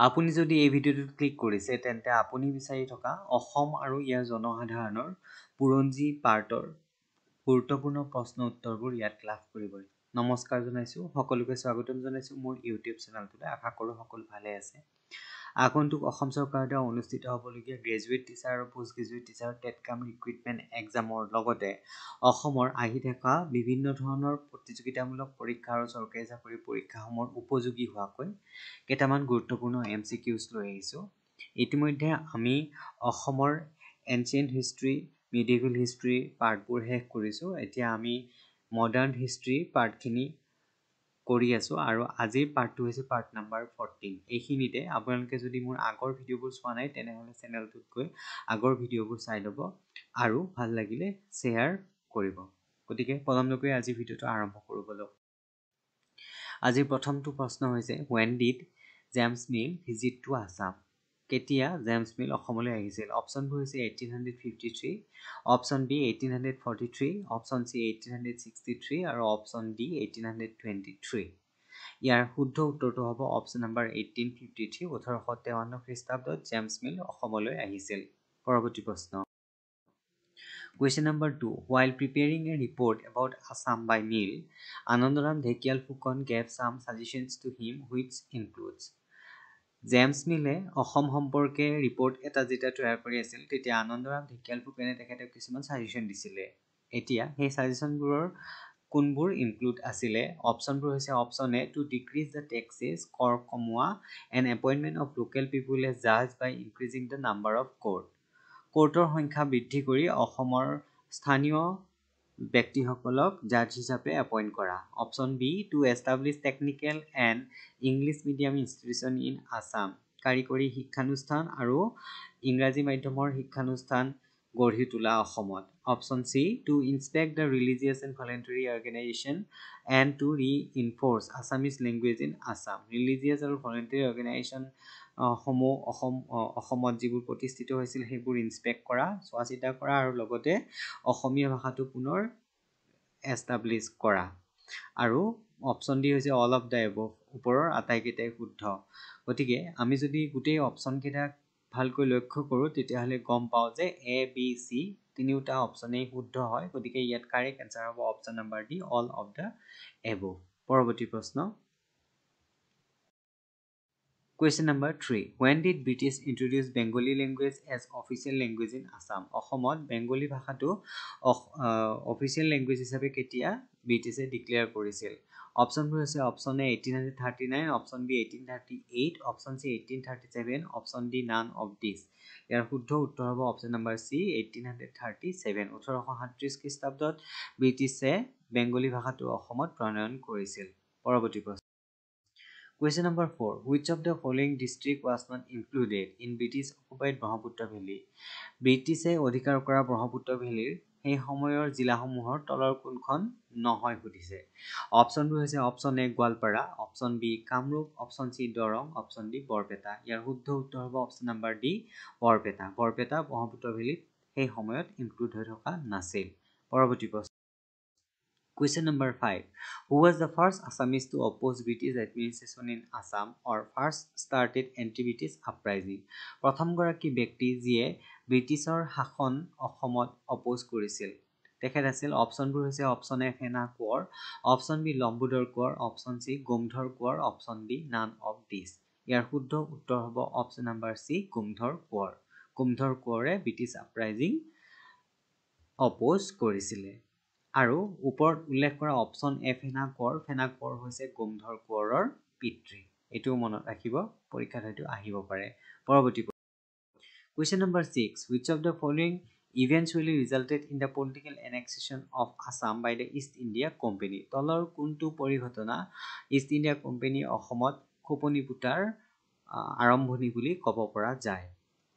আপুনি যদি এই ভিডিঅ'টোত ক্লিক কৰিছে তেন্তে আপুনি বিচাৰি থকা অসম আৰু ইয়াৰ জনসাধাৰণৰ পুৰঞ্জী পাৰ্টৰ গুৰুত্বপূৰ্ণ প্ৰশ্ন উত্তৰবোৰ ইয়াত লাভ কৰিবই। নমস্কাৰ জনাইছোঁ, সকলোকে স্বাগতম জনাইছোঁ মোৰ ইউটিউব চেনেলটোলৈ। আশা কৰোঁ সকলো ভালে আছে। আগন্তুক অসম চৰকাৰৰ দ্বাৰা অনুষ্ঠিত হ'বলগীয়া গ্ৰেজুৱেট টিচাৰ আৰু পোষ্ট গ্ৰেজুৱেট টিচাৰ টেট-কাম ৰিক্ৰুইটমেণ্ট এক্সামৰ লগতে অসমৰ আহি থকা বিভিন্ন ধৰণৰ প্ৰতিযোগিতামূলক পৰীক্ষা আৰু চৰকাৰী চাকৰি পৰীক্ষাসমূহৰ উপযোগী হোৱাকৈ কেইটামান গুৰুত্বপূৰ্ণ MCQs লৈ আহিছোঁ। ইতিমধ্যে আমি অসমৰ এনচিয়েণ্ট হিষ্ট্ৰী, মিডিয়েভেল হিষ্ট্ৰী পাৰ্টবোৰ শেষ কৰিছোঁ। এতিয়া আমি মডাৰ্ণ হিষ্ট্ৰী পাৰ্টখিনি কৰি আছোঁ আৰু আজিৰ পাৰ্টটো হৈছে পাৰ্ট নাম্বাৰ 14। এইখিনিতে আপোনালোকে যদি মোৰ আগৰ ভিডিঅ'বোৰ চোৱা নাই তেনেহ'লে চেনেলটোত গৈ আগৰ ভিডিঅ'বোৰ চাই ল'ব আৰু ভাল লাগিলে শ্বেয়াৰ কৰিব। গতিকে পলম নকৰি আজিৰ ভিডিঅ'টো আৰম্ভ কৰোঁ বলক। আজিৰ প্ৰথমটো প্ৰশ্ন হৈছে when did James Mill visit to Assam? কেতিয়া জেমছ মিল অসমলৈ আহিছিল? অপশ্যনবোৰ হৈছে 1853, অপশ্যন বি 1843, অপশ্যন চি 1863 আৰু অপশ্যন ডি 1823। ইয়াৰ শুদ্ধ উত্তৰটো হ'ব অপশ্যন নম্বৰ 1853। 1853 খ্ৰীষ্টাব্দত জেমছ মিল অসমলৈ আহিছিল। পৰৱৰ্তী প্ৰশ্ন। Question number 2. While preparing a report about Assam by Mill, Anandaram Dhekial Phukan gave some suggestions to him which includes. James মিলে অসম সম্পৰ্কে ৰিপৰ্ট এটা যেতিয়া তৈয়াৰ কৰি আছিল তেতিয়া আনন্দৰাম ঢেকিয়াল ফুকনে তেখেতক কিছুমান ছাজেশ্যন দিছিলে। এতিয়া সেই ছাজেশ্যনবোৰৰ কোনবোৰ ইনক্লুড আছিলে? অপশ্যনবোৰ হৈছে option A to decrease the taxes, কৰ কমোৱা, and appointment of local people as জাজ by increasing the number of court. কোৰ্টৰ সংখ্যা বৃদ্ধি কৰি অসমৰ স্থানীয় ব্যক্তিসকলক জাজ হিচাপে এপইণ্ট কৰা। Option B to establish technical and English medium institution in Assam, কাৰিকৰী শিক্ষানুষ্ঠান আৰু ইংৰাজী মাধ্যমৰ শিক্ষানুষ্ঠান গঢ়ি তোলা অসমত। Option C to inspect the religious and voluntary organisation and to reinforce Assamese language in Assam. Religious আৰু ভলেণ্টাৰী অৰ্গেনাইজেশ্যন সমূহ অসমত যিবোৰ প্ৰতিষ্ঠিত হৈছিল সেইবোৰ ইনস্পেক্ট কৰা, চোৱা চিতা কৰা আৰু লগতে অসমীয়া ভাষাটো পুনৰ এষ্টাব্লিছ কৰা। আৰু অপশ্যন ডি হৈছে অল অফ দ্য এবভ, ওপৰৰ আটাইকেইটাই শুদ্ধ। গতিকে আমি যদি গোটেই অপশ্যনকেইটাক ভালকৈ লক্ষ্য কৰোঁ তেতিয়াহ'লে গম পাওঁ যে এ বি চি তিনিওটা অপশ্যনেই শুদ্ধ হয়। গতিকে ইয়াত কাৰেক্ট এনচাৰ হ'ব option number D all of the above. পৰৱৰ্তী প্ৰশ্ন। Question number 3. When did British introduce Bengali language as official language in Assam? অসমত বেংগলী ভাষাটো অফিচিয়েল লেংগুৱেজ হিচাপে কেতিয়া ব্ৰিটিছে ডিক্লেয়াৰ কৰিছিল? অপশ্যনবোৰ হৈছে option A 1839, option B 1838, option C 1837, option D none of দিছ। ইয়াৰ শুদ্ধ উত্তৰ হ'ব অপশ্যন নম্বৰ চি 1837। 1837 খ্ৰীষ্টাব্দত ব্ৰিটিছে বেংগলী ভাষাটো অসমত প্ৰণয়ন কৰিছিল। পৰৱৰ্তী প্ৰশ্ন। Question number 4. Which of the following district was not included in British occupied Brahmaputra Valley? ব্ৰিটিছে অধিকাৰ কৰা ব্ৰহ্মপুত্ৰ ভেলীৰ সেই সময়ৰ জিলাসমূহৰ তলৰ কোনখন নহয় সুধিছে। অপশ্যনবোৰ হৈছে option A Goalpara, option B Kamrup, option C Darrang, option D Barpeta. ইয়াৰ শুদ্ধ উত্তৰ হ'ব option number D Barpeta. Barpeta Brahmaputra ভেলীত সেই সময়ত ইনক্লুড হৈ থকা নাছিল। পৰৱৰ্তী প্ৰশ্ন। Question number 5. Who was the first Assamese to oppose British administration in Assam or first started anti-British uprising? প্ৰথমগৰাকী ব্যক্তি যিয়ে ব্ৰিটিছৰ শাসন অসমত অপ'জ কৰিছিল তেখেত আছিল। অপশ্যনবোৰ হৈছে option A Phena Konwar, option B Lambodar Konwar, option C Gomdhar Konwar, option D none of দিছ। ইয়াৰ শুদ্ধ উত্তৰ হ'ব option number C Gomdhar Konwar. Gomdhar কোঁৱৰে ব্ৰিটিছ আপৰাইজিং অপ'জ কৰিছিলে। আৰু ওপৰত উল্লেখ কৰা অপশ্যন এ ফেনা কোঁৱৰ হৈছে গোমধৰ কোঁৱৰৰ পিতৃ। এইটোও মনত ৰাখিব, পৰীক্ষাত হয়তো আহিব পাৰে। পৰৱৰ্তী Question number 6. Which of the following eventually resulted in the political annexation of Assam by the East India Company? তলৰ কোনটো পৰিঘটনা ইষ্ট ইণ্ডিয়া কোম্পানী অসমত খোপনি পুতাৰ আৰম্ভণি বুলি ক'ব পৰা যায়?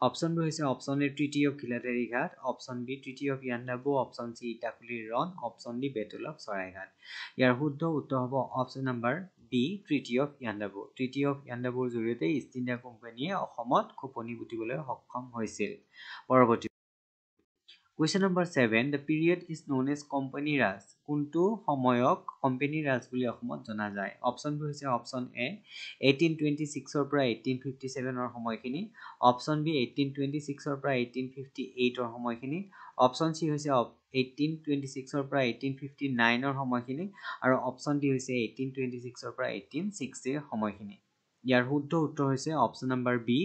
অপশ্যনবোৰ হৈছে option A treaty of Ghiladhari Ghat, option B treaty of Yandabo, option C ইটাকুলিৰ ৰণ, option D battle of Saraighat. ইয়াৰ শুদ্ধ উত্তৰ হ'ব option number D treaty of Yandabo. Treaty of ইয়াণ্ডাবুৰ জৰিয়তে ইষ্ট ইণ্ডিয়া কোম্পানীয়ে অসমত খোপনি পুতিবলৈ সক্ষম হৈছিল। পৰৱৰ্তী Question number 7. The period is known as Company Raj. কোনটো সময়ক Company Raj বুলি অসমত জনা যায়? অপচনবোৰ হৈছে অপচন এ 1826 ৰ পৰা 1857 ৰ সময়খিনি, অপচন বি 1826 ৰ পৰা 1858 ৰ সময়খিনি, অপচন সি হৈছে 1826 ৰ পৰা 1859 ৰ সময়খিনি আৰু অপচন ডি হৈছে 1826 ৰ পৰা 1860 ৰ সময়খিনি। ইয়াৰ শুদ্ধ উত্তৰ হৈছে অপচন নম্বৰ বি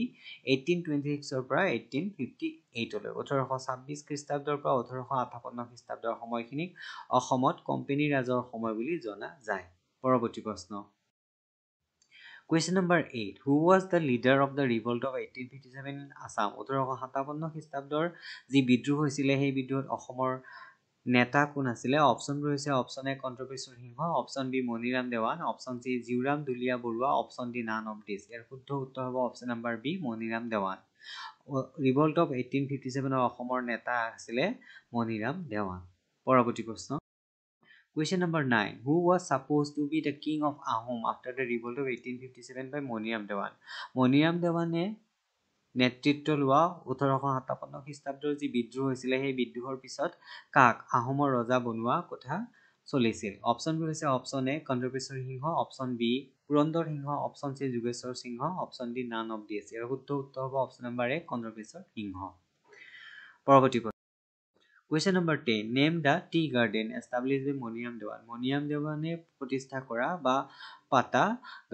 1826 ৰ পৰা 1858 লৈ। 1826 খ্ৰীষ্টাব্দৰ পৰা 1858 খ্ৰীষ্টাব্দৰ সময়খিনিক অসমত কোম্পানী ৰাজৰ সময় বুলি জনা যায়। পৰৱৰ্তী প্ৰশ্ন। Question number 8. Who was the leader of the revolt of 1857 in Assam? 1857 খ্ৰীষ্টাব্দৰ যি বিদ্ৰোহ হৈছিলে সেই বিদ্ৰোহত অসমৰ নেতা কোন আছিলে? অপচনবোৰ হৈছে option A Kandarpeswar Singha, option B Maniram Dewan, option C Jiuram Dulia Baruah, option D none of দিছ। ইয়াৰ শুদ্ধ উত্তৰ হ'ব option number B Maniram Dewan. Revolt of 1857 অসমৰ নেতা আছিলে মণিৰাম দেৱান। পৰৱৰ্তী প্ৰশ্ন। Question number 9. Who was supposed to be the king of Ahom after the revolt of 1857 by Maniram Dewan? Maniram দেৱানে নেতৃত্ব লোৱা 1857 খ্ৰীষ্টাব্দৰ যি বিদ্ৰোহ হৈছিলে সেই বিদ্ৰোহৰ পিছত কাক আহোমৰ ৰজা বনোৱা কথা চলিছিল? অপচনবোৰ হৈছে option A Kandarpeswar Singha, option B Purandar Singha, option C Jogeswar Singha, option D none of দিছ। ইয়াৰ শুদ্ধ উত্তৰ হ'ব অপচন নম্বৰ এ কণ্ট্ৰপেশ্বৰ সিংহ। পৰৱৰ্তী প্ৰশ্ন। Question number 10. Name the tea garden established by Maniram Dewan. Maniram দেৱানে প্ৰতিষ্ঠা কৰা বা পাতা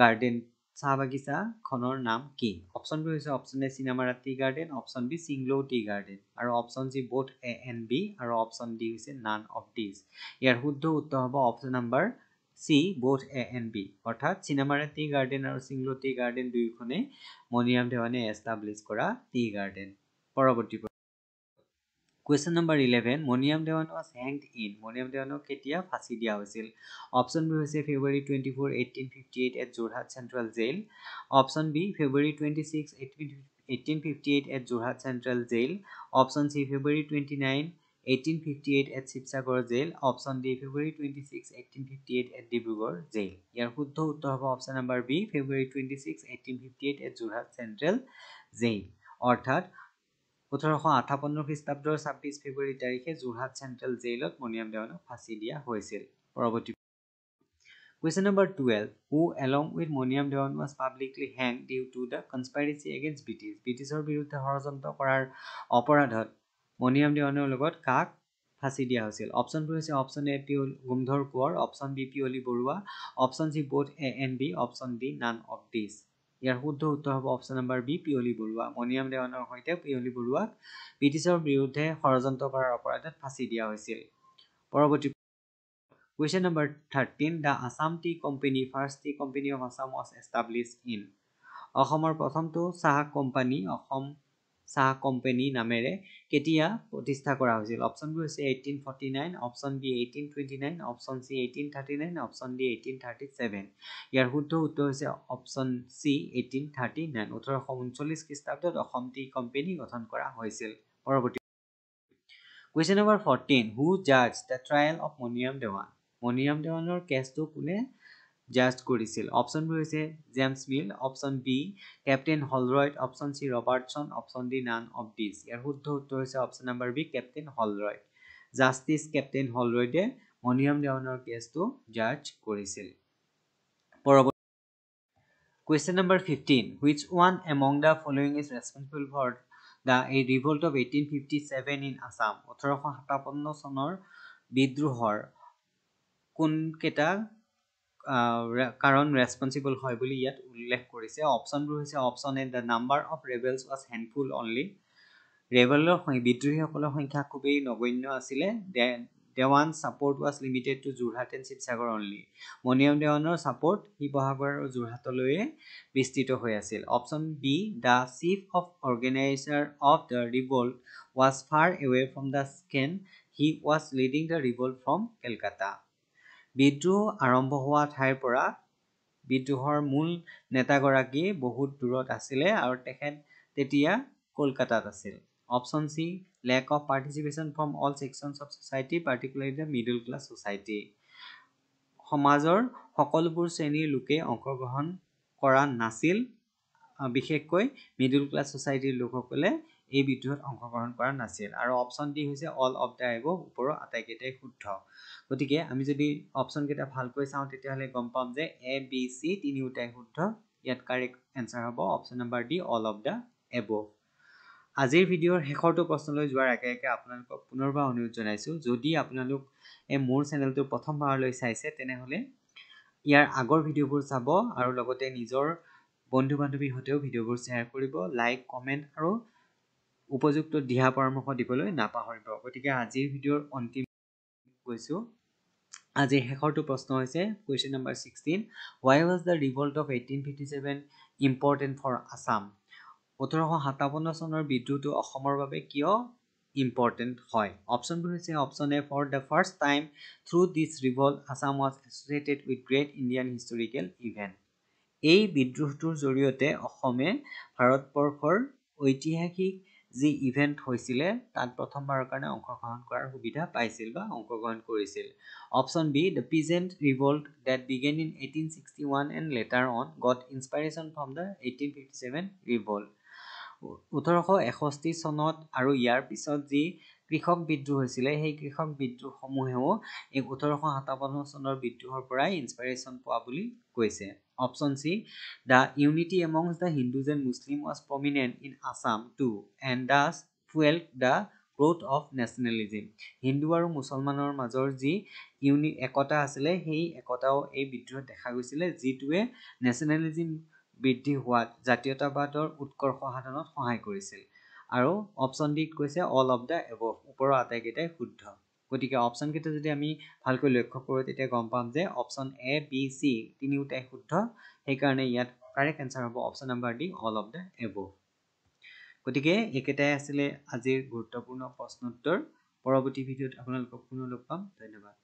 গাৰ্ডেন চাহ বাগিচা খনৰ নাম কি? অপচনবোৰ হৈছে option A Cinnamara tea garden, option B Singlo tea garden আৰু option C both A and B আৰু অপচন ডি হৈছে নান অফ দিছ। ইয়াৰ শুদ্ধ উত্তৰ হ'ব option number C both A and B, অৰ্থাৎ চিনামাৰা টি গাৰ্ডেন আৰু চিংলো টি গাৰ্ডেন দুয়োখনে মণিৰাম দেৱানে এষ্টাব্লিছ কৰা টি গাৰ্ডেন। পৰৱৰ্তী Question number 11. Maniram Dewan was hanged in. Maniram দেৱানক কেতিয়া ফাঁচি দিয়া হৈছিল? অপচনবোৰ হৈছে February 24, 1858 at Jorhat Central Jail, option B February 26, 1858 at Jorhat Central Jail, option C February 29, 1858 at Sivasagar jail, option D February 26, 1858 at Dibrugarh jail. ইয়াৰ শুদ্ধ উত্তৰ হ'ব option number B February 26, 1858 at Jorhat Central Jail, অৰ্থাৎ 1858 খ্ৰীষ্টাব্দৰ 26 ফেব্ৰুৱাৰী তাৰিখে যোৰহাট চেণ্ট্ৰেল জেইলত মণিৰাম দেৱানক ফাঁচি দিয়া হৈছিল। পৰৱৰ্তী Question number 12. Who along with Maniram Dewan was publicly hanged due to the conspiracy against British? ব্ৰিটিছৰ বিৰুদ্ধে ষড়যন্ত্ৰ কৰাৰ অপৰাধত মণিৰাম দেৱানৰ লগত কাক ফাঁচি দিয়া হৈছিল? অপচনবোৰ হৈছে option A Gumdhar Konwar, option B Piyali Barua, option C both A and B, option D none of দিছ। ইয়াৰ শুদ্ধ উত্তৰ হ'ব option number B Piyali Barua. Maniram দেৱানৰ সৈতে পিয়লি বৰুৱাক ব্ৰিটিছৰ বিৰুদ্ধে ষড়যন্ত্ৰ কৰাৰ অপৰাধত ফাঁচি দিয়া হৈছিল। পৰৱৰ্তী Question number 13. The Assam Tea Company, first tea company of Assam, was established in. অসমৰ প্ৰথমটো চাহ কোম্পানী অসম চাহ কোম্পানী নামেৰে কেতিয়া প্ৰতিষ্ঠা কৰা হৈছিল? অপচনবোৰ হৈছে 1849, option B 1829, option C 1839, option D 1837। ইয়াৰ শুদ্ধ উত্তৰ হৈছে অপচন চি 1839। 1839 খ্ৰীষ্টাব্দত অসম টি কোম্পানী গঠন কৰা হৈছিল। পৰৱৰ্তী Question number 14. Who judged the trial of Maniram Dewan? Maniram দেৱানৰ কেছটো কোনে জাজ কৰিছিল? অপচনবোৰ হৈছে James Mill, option B captain Holroyd, option C Robertson, option D none of দিছ। ইয়াৰ শুদ্ধ উত্তৰ হৈছে option number B captain Holroyd. Justice captain হলৰয়ডে মণিৰাম দেৱানৰ কেছটো জাজ কৰিছিল। পৰৱৰ্তী Question number 15. Which one among the following is responsible for the revolt of 1857 in Assam? 1857 চনৰ বিদ্ৰোহৰ কোনকেইটা কাৰণ ৰেছপন্সিবল হয় বুলি ইয়াত উল্লেখ কৰিছে? অপচনবোৰ হৈছে option A the number of rebels was handful only. ৰেবেলৰ বিদ্ৰোহীসকলৰ সংখ্যা খুবেই নগণ্য আছিলে। Dewan support was limited to Jorhat and Sivasagar only. Maniram দেৱানৰ ছাপোৰ্ট শিৱসাগৰ আৰু যোৰহাটলৈয়ে বিস্তৃত হৈ আছিল। Option B the chief of organiser of the revolt was far away from the scene, he was leading the revolt from Calcutta. বিদ্ৰোহ আৰম্ভ হোৱা ঠাইৰ পৰা বিদ্ৰোহৰ মূল নেতাগৰাকী বহুত দূৰত আছিলে আৰু তেখেত তেতিয়া কলকাতাত আছিল। Option C lake of participation from all sections of society, particularly the middle class society. সমাজৰ সকলোবোৰ শ্ৰেণীৰ লোকে অংশগ্ৰহণ কৰা নাছিল, বিশেষকৈ মিডল ক্লাছ ছ'চাইটিৰ লোকসকলে এই বিদ্ৰোহত অংশগ্ৰহণ কৰা নাছিল আৰু অপশ্যন ডি হৈছে অল অফ দ্য এবভ ওপৰৰ আটাইকেইটাই শুদ্ধ গতিকে আমি যদি অপশ্যন কেইটা ভালকৈ চাওঁ তেতিয়াহ'লে গম পাম যে এ বি চি তিনিওটাই শুদ্ধ ইয়াত কাৰেক্ট এনসাৰ হ'ব option number D all of the above আজিৰ ভিডিঅ'ৰ শেষৰটো প্ৰশ্নলৈ যোৱাৰ আগে আগে আপোনালোকক পুনৰবাৰ অনুৰোধ জনাইছোঁ যদি আপোনালোক মোৰ চেনেলটো প্ৰথমবাৰলৈ চাইছে তেনেহ'লে ইয়াৰ আগৰ ভিডিঅ'বোৰ চাব আৰু লগতে নিজৰ বন্ধু বান্ধৱীৰ সৈতেও ভিডিঅ'বোৰ শ্বেয়াৰ কৰিব লাইক কমেণ্ট আৰু উপযুক্ত দিহা পৰামৰ্শ দিবলৈ নাপাহৰিব গতিকে আজিৰ ভিডিঅ'ৰ অন্তিম গৈছোঁ আজিৰ শেষৰটো প্ৰশ্ন হৈছে question number 16 why was the revolt of 1857 important for Assam 1857 চনৰ বিদ্ৰোহটো অসমৰ বাবে কিয় ইম্পৰ্টেণ্ট হয় অপশ্যনবোৰ হৈছে option A for the first time through this revolt Assam was associated with great Indian historical event এই বিদ্ৰোহটোৰ জৰিয়তে অসমে ভাৰতবৰ্ষৰ ঐতিহাসিক যি ইভেণ্ট হৈছিলে তাত প্ৰথমবাৰৰ কাৰণে অংশগ্ৰহণ কৰাৰ সুবিধা পাইছিল বা অংশগ্ৰহণ কৰিছিল option B the peasant revolt that began in 1861 and later on got inspiration from the 1857 revolt 1861 চনত আৰু ইয়াৰ পিছত যি কৃষক বিদ্ৰোহ হৈছিলে সেই কৃষক বিদ্ৰোহসমূহেও এই 1857 চনৰ বিদ্ৰোহৰ পৰাই ইনস্পাইৰেশ্যন পোৱা বুলি কৈছে option C the unity amongst the Hindus and Muslim was prominent in Assam too and thus fuelled the growth of nationalism হিন্দু আৰু মুছলমানৰ মাজৰ যি একতা আছিলে সেই একতাও এই বিদ্ৰোহত দেখা গৈছিলে যিটোৱে নেশ্যনেলিজিম বৃদ্ধি হোৱাত জাতীয়তাবাদৰ উৎকৰ্ষ সাধনত সহায় কৰিছিল আৰু অপশ্যন ডিত কৈছে অল অফ দ্য এবভ ওপৰৰ আটাইকেইটাই শুদ্ধ গতিকে অপশ্যন কেইটা যদি আমি ভালকৈ লক্ষ্য কৰোঁ তেতিয়া গম পাম যে অপশ্যন এ বি চি তিনিওটাই শুদ্ধ সেইকাৰণে ইয়াত কাৰেক্ট এনসাৰ হ'ব option number D all of the above গতিকে একেটাই আছিলে আজিৰ গুৰুত্বপূৰ্ণ প্ৰশ্নোত্তৰ পৰৱৰ্তী ভিডিঅ'ত আপোনালোকক পুনৰ লগ পাম ধন্যবাদ